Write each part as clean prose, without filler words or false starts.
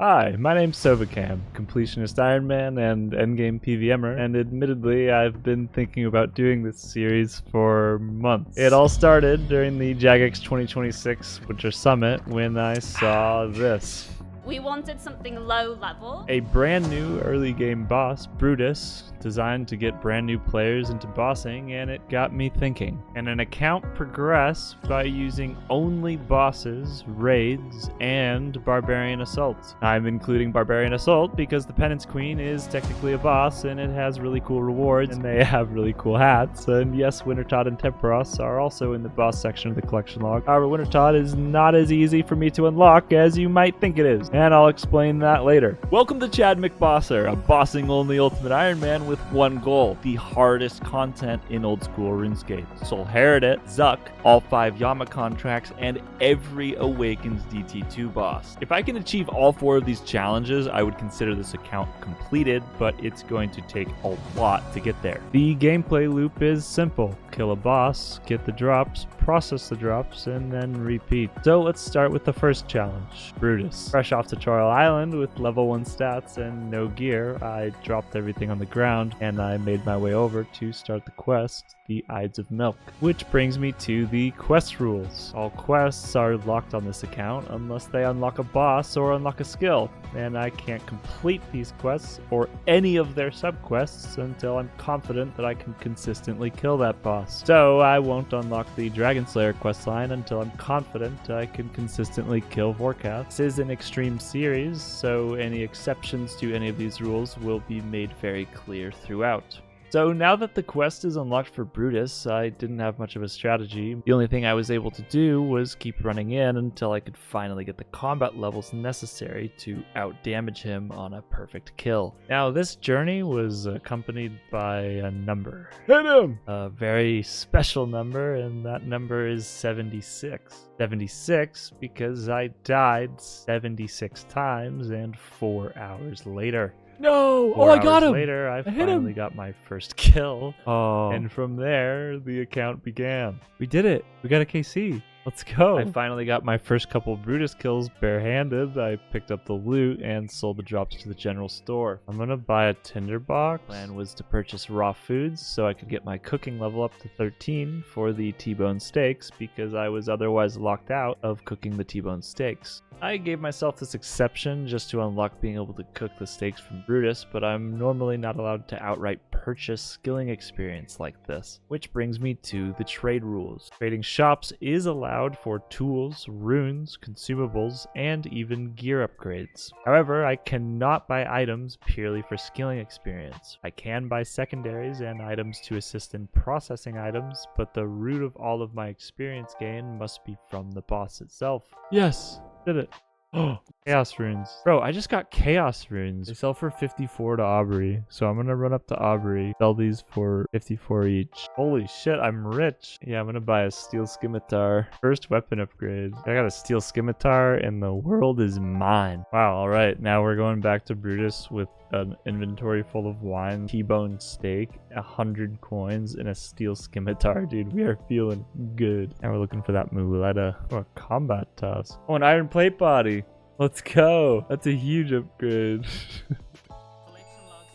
Hi, my name's Sovacam, completionist Ironman and endgame PVMer, and admittedly I've been thinking about doing this series for months. It all started during the Jagex 2026 Winter Summit when I saw this. We wanted something low level. A brand new early game boss, Brutus, designed to get brand new players into bossing, and it got me thinking. Can an account progress by using only bosses, raids, and Barbarian Assault? I'm including Barbarian Assault because the Penance Queen is technically a boss, and it has really cool rewards, and they have really cool hats. And yes, Wintertodt and Temperos are also in the boss section of the collection log. However, Wintertodt is not as easy for me to unlock as you might think it is, and I'll explain that later. Welcome to ChadMcBosser, a bossing-only Ultimate Ironman with one goal: the hardest content in Old School RuneScape. Soul Heredit, Zuck, all 5 Yama contracts, and every Awakens DT2 boss. If I can achieve all 4 of these challenges, I would consider this account completed, but it's going to take a lot to get there. The gameplay loop is simple. Kill a boss, get the drops, process the drops, and then repeat. So let's start with the first challenge, Brutus. Fresh off Tutorial Island with level 1 stats and no gear, I dropped everything on the ground and I made my way over to start the quest, the Ides of Milk. Which brings me to the quest rules. All quests are locked on this account unless they unlock a boss or unlock a skill, and I can't complete these quests or any of their subquests until I'm confident that I can consistently kill that boss. So I won't unlock the Dragon Slayer questline until I'm confident I can consistently kill Vorkath. This is an extreme series, so any exceptions to any of these rules will be made very clear throughout. So now that the quest is unlocked for Brutus, I didn't have much of a strategy. The only thing I was able to do was keep running in until I could finally get the combat levels necessary to outdamage him on a perfect kill. Now this journey was accompanied by a number. Hit him! A very special number, and that number is 76. 76 because I died 76 times and 4 hours later. No! Oh, I got him! Later, I finally got my first kill. Oh. And from there, the account began. We did it. We got a KC. Let's go. I finally got my first couple Brutus kills barehanded. I picked up the loot and sold the drops to the general store. I'm gonna buy a tinderbox. Plan was to purchase raw foods so I could get my cooking level up to 13 for the T-bone steaks because I was otherwise locked out of cooking the T-bone steaks. I gave myself this exception just to unlock being able to cook the steaks from Brutus, but I'm normally not allowed to outright purchase skilling experience like this. Which brings me to the trade rules. Trading shops is allowed for tools, runes, consumables, and even gear upgrades. However, I cannot buy items purely for skilling experience. I can buy secondaries and items to assist in processing items, but the root of all of my experience gain must be from the boss itself. Yes! Did it. Oh, Chaos Runes. Bro, I just got Chaos Runes. They sell for 54 to Aubrey, so I'm gonna run up to Aubrey, sell these for 54 each. Holy shit, I'm rich. Yeah, I'm gonna buy a Steel Scimitar. First weapon upgrade. I got a Steel Scimitar and the world is mine. Wow, alright, now we're going back to Brutus with an inventory full of wine, T-bone steak, 100 coins, and a Steel Scimitar. Dude, we are feeling good. Now we're looking for that Muleta. Oh, a combat task. Oh, an iron plate body. Let's go. That's a huge upgrade.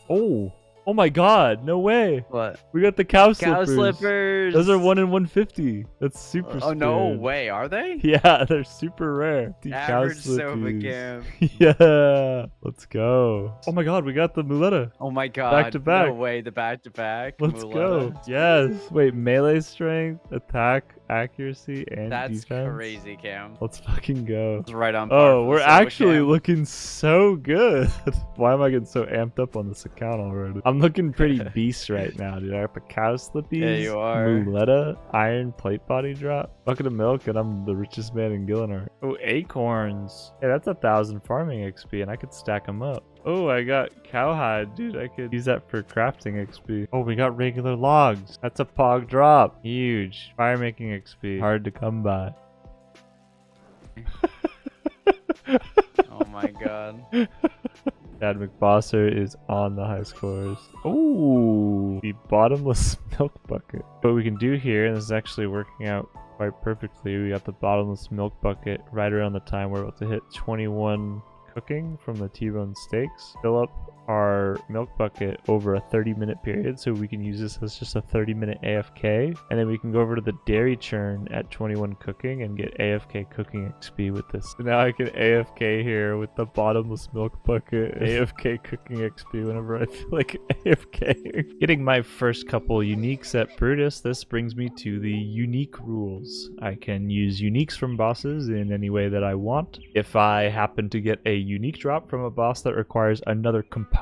Oh. Oh my god, no way. What? We got the cow slippers. Those are 1 in 150. That's super Oh, no way. Are they? Yeah, they're super rare. The Average Sovacam. Yeah. Let's go. Oh my god, we got the Muleta. Oh my god. Back to back. No way, the back to back. Let's Muleta. go. Yes. Wait, melee strength, attack, accuracy, and That's defense. crazy, Cam. Let's fucking go. It's right on par. Oh, we're actually Cam. looking so good. Why am I getting so amped up on this account already? I'm looking pretty beast right now, dude. I got the cow slippies, Yeah, you are. Muleta, iron plate body drop, bucket of milk, and I'm the richest man in Gillinar. Oh, acorns. Hey, that's 1,000 farming XP, and I could stack them up. Oh, I got cowhide, dude. I could use that for crafting XP. Oh, we got regular logs. That's a pog drop. Huge. Fire making XP. Hard to come by. Oh my god. ChadMcBosser is on the high scores. Oh, the bottomless milk bucket. What we can do here, and this is actually working out quite perfectly, we got the bottomless milk bucket right around the time we're about to hit 21 cooking from the T-bone steaks. Fill up our milk bucket over a 30-minute period, so we can use this as just a 30-minute AFK, and then we can go over to the dairy churn at 21 cooking and get AFK cooking XP with this. So now I can AFK here with the bottomless milk bucket, AFK cooking XP whenever I feel like AFK. Getting my first couple uniques at Brutus, this brings me to the unique rules. I can use uniques from bosses in any way that I want. If I happen to get a unique drop from a boss that requires another component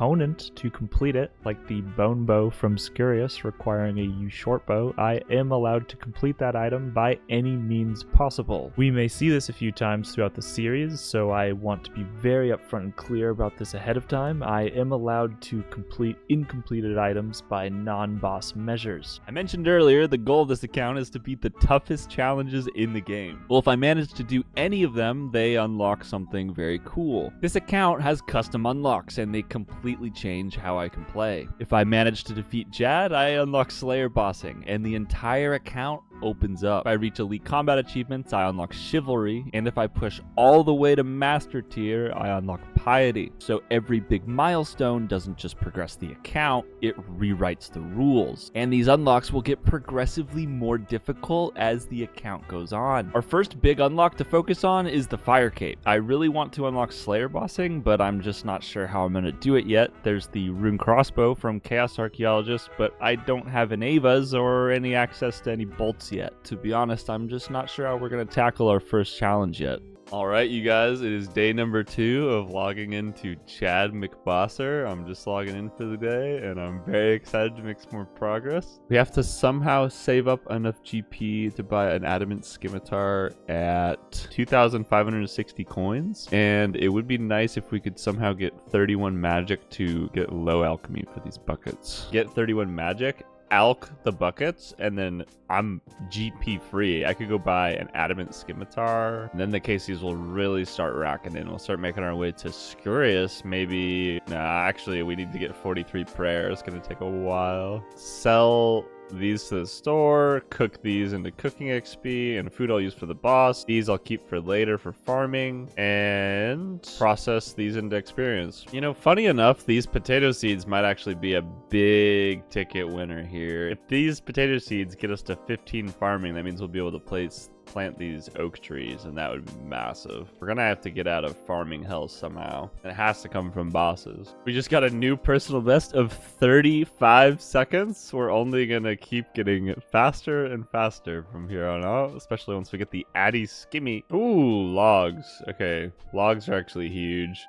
to complete it, like the bone bow from Scurious requiring a U short bow, I am allowed to complete that item by any means possible. We may see this a few times throughout the series, so I want to be very upfront and clear about this ahead of time. I am allowed to complete incompleted items by non-boss measures. I mentioned earlier the goal of this account is to beat the toughest challenges in the game. Well, if I manage to do any of them, they unlock something very cool. This account has custom unlocks, and they completely change how I can play. If I manage to defeat Jad, I unlock Slayer bossing, and the entire account opens up. If I reach elite combat achievements, I unlock chivalry, and if I push all the way to master tier, I unlock piety. So every big milestone doesn't just progress the account, it rewrites the rules. And these unlocks will get progressively more difficult as the account goes on. Our first big unlock to focus on is the fire cape. I really want to unlock Slayer bossing, but I'm just not sure how I'm going to do it yet. There's the rune crossbow from Chaos Archaeologist, but I don't have an Avas or any access to any bolts yet. To be honest, I'm just not sure how we're going to tackle our first challenge yet. Alright, you guys, it is day number 2 of logging into ChadMcBosser. I'm just logging in for the day, and I'm very excited to make some more progress. We have to somehow save up enough GP to buy an adamant scimitar at 2,560 coins, and it would be nice if we could somehow get 31 magic to get low alchemy for these buckets. Get 31 magic, alch the buckets, and then I'm GP free. I could go buy an adamant scimitar, and then the KCs will really start racking in. We'll start making our way to Scurious. Maybe, nah, actually we need to get 43 prayer. It's gonna take a while. Sell these to the store, cook these into cooking XP, and food I'll use for the boss. These I'll keep for later for farming, and process these into experience. You know, funny enough, these potato seeds might actually be a big ticket winner here. If these potato seeds get us to 15 farming, that means we'll be able to plant these oak trees, and that would be massive. We're gonna have to get out of farming hell somehow, and it has to come from bosses. We just got a new personal best of 35 seconds. We're only gonna keep getting faster and faster from here on out, especially once we get the Addy Skimmy. Ooh, logs. Okay, logs are actually huge.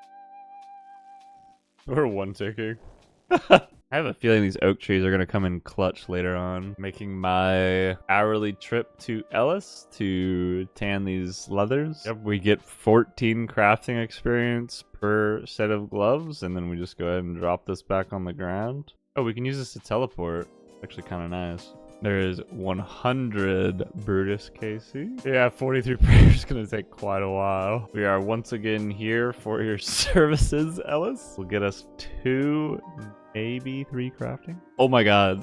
We're one ticking. I have a feeling these oak trees are going to come in clutch later on, making my hourly trip to Ellis to tan these leathers. Yep, we get 14 crafting experience per set of gloves, and then we just go ahead and drop this back on the ground. Oh, we can use this to teleport. Actually kind of nice. There is 100 Brutus KC. Yeah, 43 prayer is going to take quite a while. We are once again here for your services, Ellis. Will get us 2, maybe 3 crafting. Oh my god.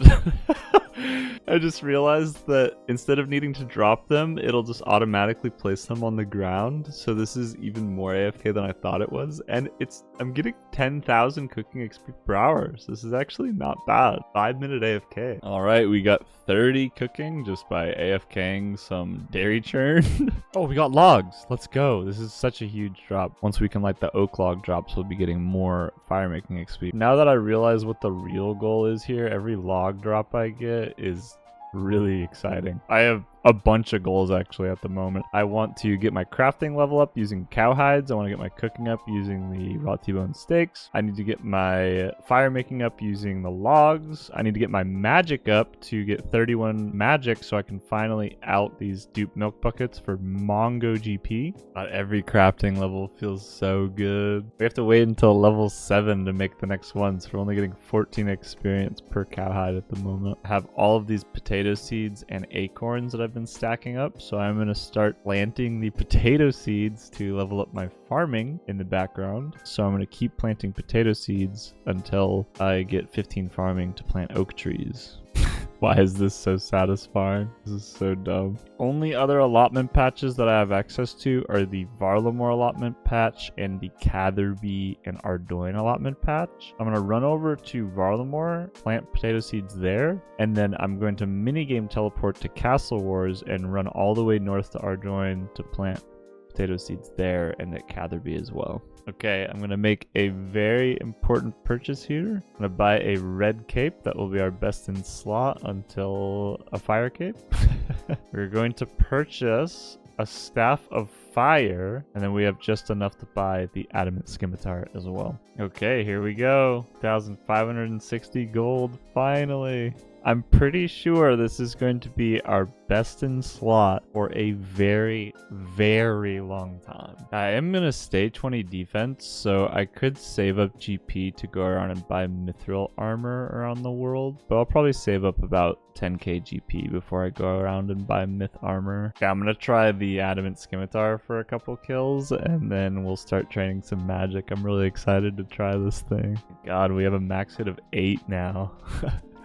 I just realized that instead of needing to drop them, it'll just automatically place them on the ground. So this is even more AFK than I thought it was. And I'm getting 10,000 cooking XP per hour. So this is actually not bad. 5-minute AFK. All right, we got 30 cooking just by AFKing some dairy churn. Oh, we got logs. Let's go. This is such a huge drop. Once we can light the oak log drops, we'll be getting more fire making XP. Now that I realize what the real goal is here, every log drop I get is really exciting. I have a bunch of goals actually at the moment. I want to get my crafting level up using cow hides. I want to get my cooking up using the raw T-bone steaks. I need to get my fire making up using the logs. I need to get my magic up to get 31 magic so I can finally out these dupe milk buckets for Mongo GP. Not every crafting level feels so good. We have to wait until level 7 to make the next one, so we're only getting 14 experience per cowhide at the moment. I have all of these potato seeds and acorns that I've been stacking up, so I'm going to start planting the potato seeds to level up my farming in the background. So I'm going to keep planting potato seeds until I get 15 farming to plant oak trees. Why is this so satisfying? This is so dumb. Only other allotment patches that I have access to are the Varlamore allotment patch and the Catherby and Ardoin allotment patch. I'm going to run over to Varlamore, plant potato seeds there, and then I'm going to minigame teleport to Castle Wars and run all the way north to Ardoin to plant potato seeds there and at Catherby as well. Okay, I'm going to make a very important purchase here. I'm going to buy a red cape. That will be our best in slot until a fire cape. We're going to purchase a staff of fire, and then we have just enough to buy the adamant scimitar as well. Okay, here we go. 1,560 gold, finally. I'm pretty sure this is going to be our best in slot for a very, very long time. I am going to stay 20 defense, so I could save up GP to go around and buy mithril armor around the world, but I'll probably save up about 10k GP before I go around and buy myth armor. Okay, I'm going to try the adamant scimitar for a couple kills, and then we'll start training some magic. I'm really excited to try this thing. God, we have a max hit of 8 now.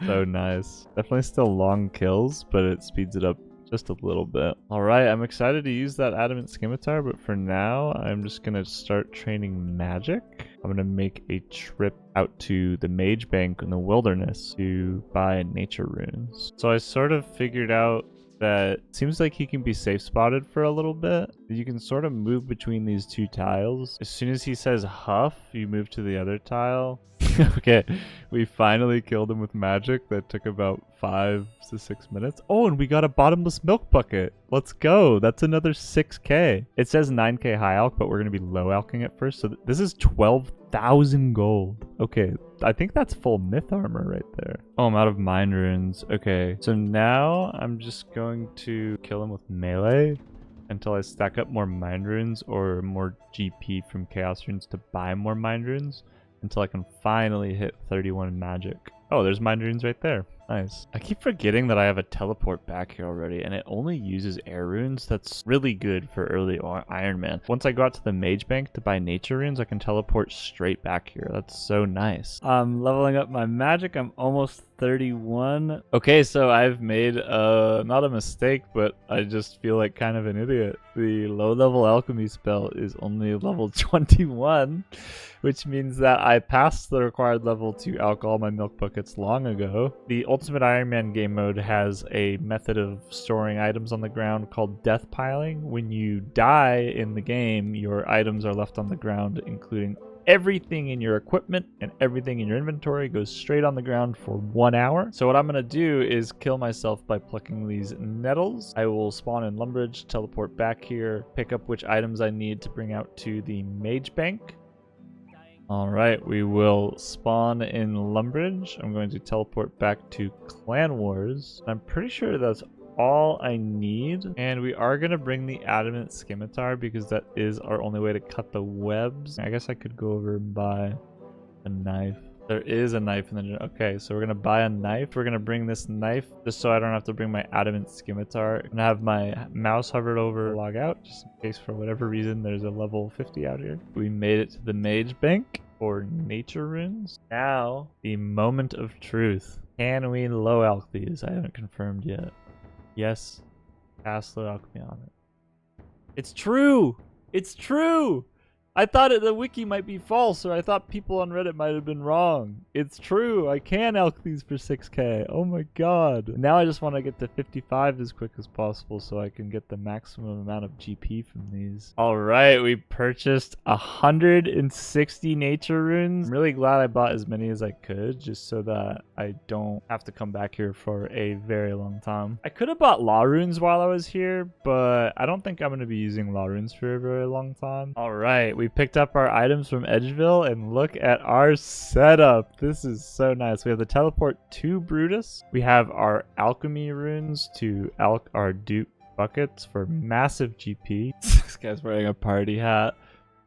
So nice. Definitely still long kills, but it speeds it up just a little bit. Alright, I'm excited to use that adamant scimitar, but for now, I'm just going to start training magic. I'm going to make a trip out to the Mage Bank in the wilderness to buy nature runes. So I sort of figured out that it seems like he can be safe spotted for a little bit. You can sort of move between these two tiles. As soon as he says huff, you move to the other tile. Okay, we finally killed him with magic. That took about 5 to 6 minutes. Oh, and we got a bottomless milk bucket. Let's go. That's another 6k. It says 9k high alch, but we're going to be low alching at first. So this is 12,000 gold. Okay, I think that's full myth armor right there. Oh, I'm out of mind runes. Okay, so now I'm just going to kill him with melee until I stack up more mind runes or more GP from chaos runes to buy more mind runes, until I can finally hit 31 magic. Oh, there's mind runes right there. Nice. I keep forgetting that I have a teleport back here already, and it only uses air runes. That's really good for early Ironman. Once I go out to the Mage Bank to buy nature runes, I can teleport straight back here. That's so nice. I'm leveling up my magic. I'm almost 31. Okay, so I've made not a mistake, but I just feel like kind of an idiot. The low level alchemy spell is only level 21, which means that I passed the required level to alch all my milk buckets long ago. The Ultimate Ironman game mode has a method of storing items on the ground called death piling. When you die in the game, your items are left on the ground, including everything in your equipment and everything in your inventory goes straight on the ground for 1 hour. So what I'm going to do is kill myself by plucking these nettles. I will spawn in Lumbridge, teleport back here, pick up which items I need to bring out to the Mage Bank. Alright, we will spawn in Lumbridge. I'm going to teleport back to Clan Wars. I'm pretty sure that's all I need. And we are going to bring the adamant scimitar because that is our only way to cut the webs. I guess I could go over and buy a knife. There is a knife in the... Okay, so we're going to buy a knife. We're going to bring this knife just so I don't have to bring my adamant scimitar. I'm going to have my mouse hovered over log out just in case for whatever reason there's a level 50 out here. We made it to the Mage Bank for nature runes. Now, the moment of truth. Can we low alch these? I haven't confirmed yet. Yes. Cast low alchemy on it. It's true! It's true! I thought the wiki might be false, or I thought people on Reddit might have been wrong. It's true. I can alch these for 6k. Oh my god. Now I just want to get to 55 as quick as possible so I can get the maximum amount of GP from these. Alright, we purchased 160 nature runes. I'm really glad I bought as many as I could just so that I don't have to come back here for a very long time. I could have bought law runes while I was here, but I don't think I'm going to be using law runes for a very long time. Alright, we picked up our items from Edgeville and look at our setup. This is so nice. We have the teleport to Brutus. We have our alchemy runes to alch our dupe buckets for massive GP. This guy's wearing a party hat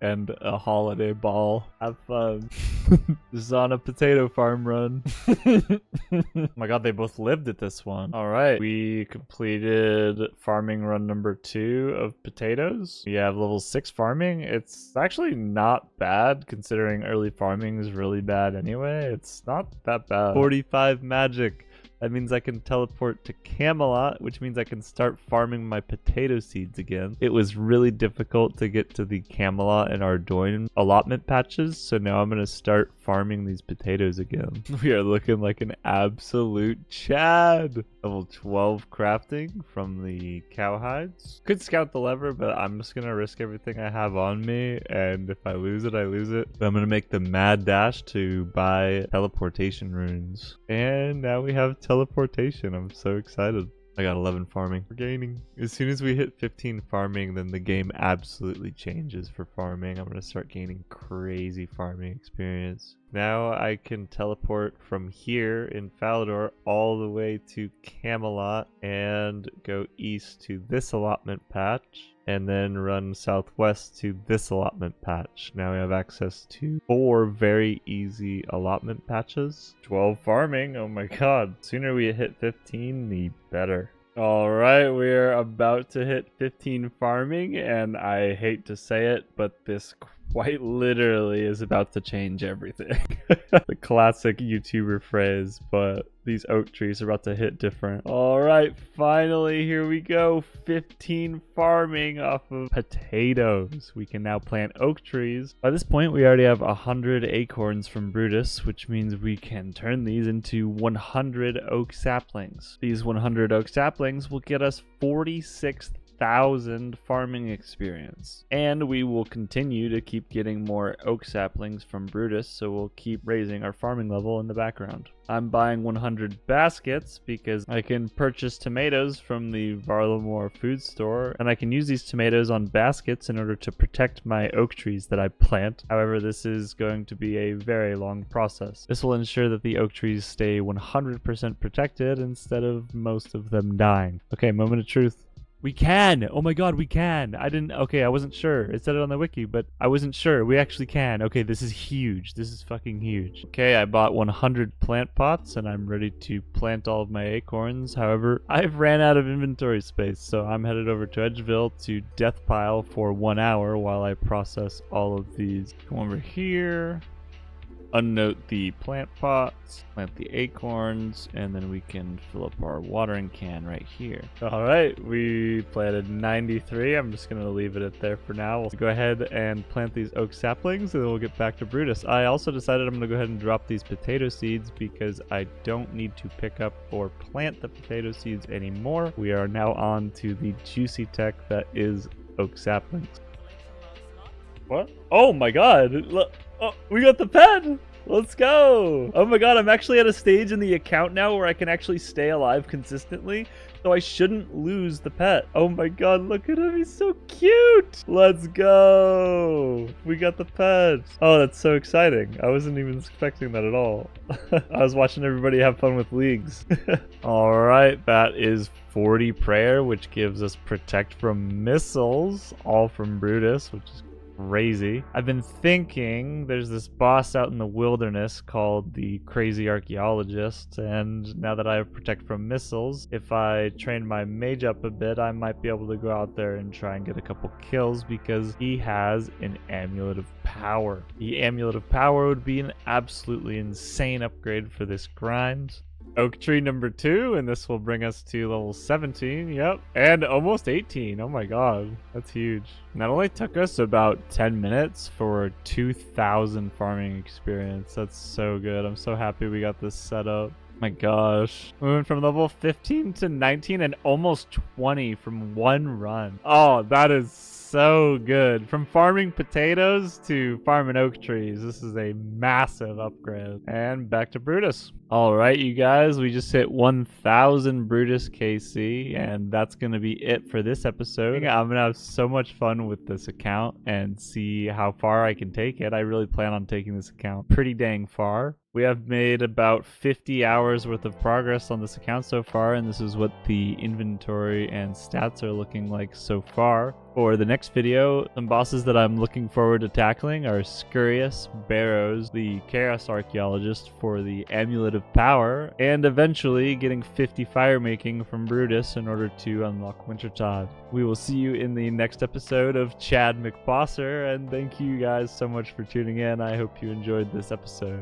and a holiday ball. Have fun. This is on a potato farm run. Oh my god, they both lived at this one. Alright, we completed farming run number 2 of potatoes. We have level 6 farming. It's actually not bad considering early farming is really bad anyway. It's not that bad. 45 magic. That means I can teleport to Camelot, which means I can start farming my potato seeds again. It was really difficult to get to the Camelot and Ardoin allotment patches, so now I'm going to start farming these potatoes again. We are looking like an absolute Chad. Level 12 crafting from the cowhides. Could scout the lever, but I'm just going to risk everything I have on me, and if I lose it, I lose it. But I'm going to make the mad dash to buy teleportation runes. And now we have teleportation. I'm so excited. I got 11 farming. We're gaining. As soon as we hit 15 farming, then the game absolutely changes for farming. I'm going to start gaining crazy farming experience. Now I can teleport from here in Falador all the way to Camelot and go east to this allotment patch, and then run southwest to this allotment patch. Now we have access to 4 very easy allotment patches. 12 farming, oh my god. Sooner we hit 15, the better. Alright, we're about to hit 15 farming, and I hate to say it, but this quite literally is about to change everything. The classic YouTuber phrase, but these oak trees are about to hit different. Alright, finally, here we go. 15 farming off of potatoes. We can now plant oak trees. By this point, we already have 100 acorns from Brutus, which means we can turn these into 100 oak saplings. These 100 oak saplings will get us 46,000 farming experience, and we will continue to keep getting more oak saplings from Brutus, so we'll keep raising our farming level in the background. I'm buying 100 baskets because I can purchase tomatoes from the Varlamore food store, and I can use these tomatoes on baskets in order to protect my oak trees that I plant. However, this is going to be a very long process. This will ensure that the oak trees stay 100% protected instead of most of them dying. Okay, moment of truth. We can! Oh my god, we can! I wasn't sure. It said it on the wiki, but I wasn't sure. We actually can. Okay, this is huge. This is fucking huge. Okay, I bought 100 plant pots, and I'm ready to plant all of my acorns. However, I've ran out of inventory space, so I'm headed over to Edgeville to death pile for 1 hour while I process all of these. Come over here. Unnote the plant pots, plant the acorns, and then we can fill up our watering can right here. All right, we planted 93. I'm just going to leave it at there for now. We'll go ahead and plant these oak saplings, and then we'll get back to Brutus. I also decided I'm going to go ahead and drop these potato seeds because I don't need to pick up or plant the potato seeds anymore. We are now on to the juicy tech that is oak saplings. What? Oh my god! Look. Oh, we got the pet! Let's go! Oh my god, I'm actually at a stage in the account now where I can actually stay alive consistently, so I shouldn't lose the pet. Oh my god, look at him, he's so cute! Let's go! We got the pet! Oh, that's so exciting. I wasn't even expecting that at all. I was watching everybody have fun with leagues. Alright, that is 40 prayer, which gives us protect from missiles, all from Brutus, which is crazy. I've been thinking there's this boss out in the wilderness called the Crazy Archaeologist, and now that I have protect from missiles, if I train my mage up a bit, I might be able to go out there and try and get a couple kills because he has an Amulet of Power. The Amulet of Power would be an absolutely insane upgrade for this grind. Oak tree number 2, and this will bring us to level 17, yep, and almost 18, oh my god, that's huge. And that only took us about 10 minutes for 2,000 farming experience. That's so good. I'm so happy we got this set up. My gosh, we went from level 15 to 19 and almost 20 from one run. Oh, that is so good. From farming potatoes to farming oak trees, this is a massive upgrade. And back to Brutus. All right, you guys, we just hit 1,000 Brutus KC, and that's going to be it for this episode. I'm going to have so much fun with this account and see how far I can take it. I really plan on taking this account pretty dang far. We have made about 50 hours worth of progress on this account so far, and this is what the inventory and stats are looking like so far. For the next video, some bosses that I'm looking forward to tackling are Scurious, Barrows, the Chaos Archaeologist for the Amulet of Power, and eventually getting 50 fire making from Brutus in order to unlock Wintertide. We will see you in the next episode of ChadMcBosser, and thank you guys so much for tuning in. I hope you enjoyed this episode.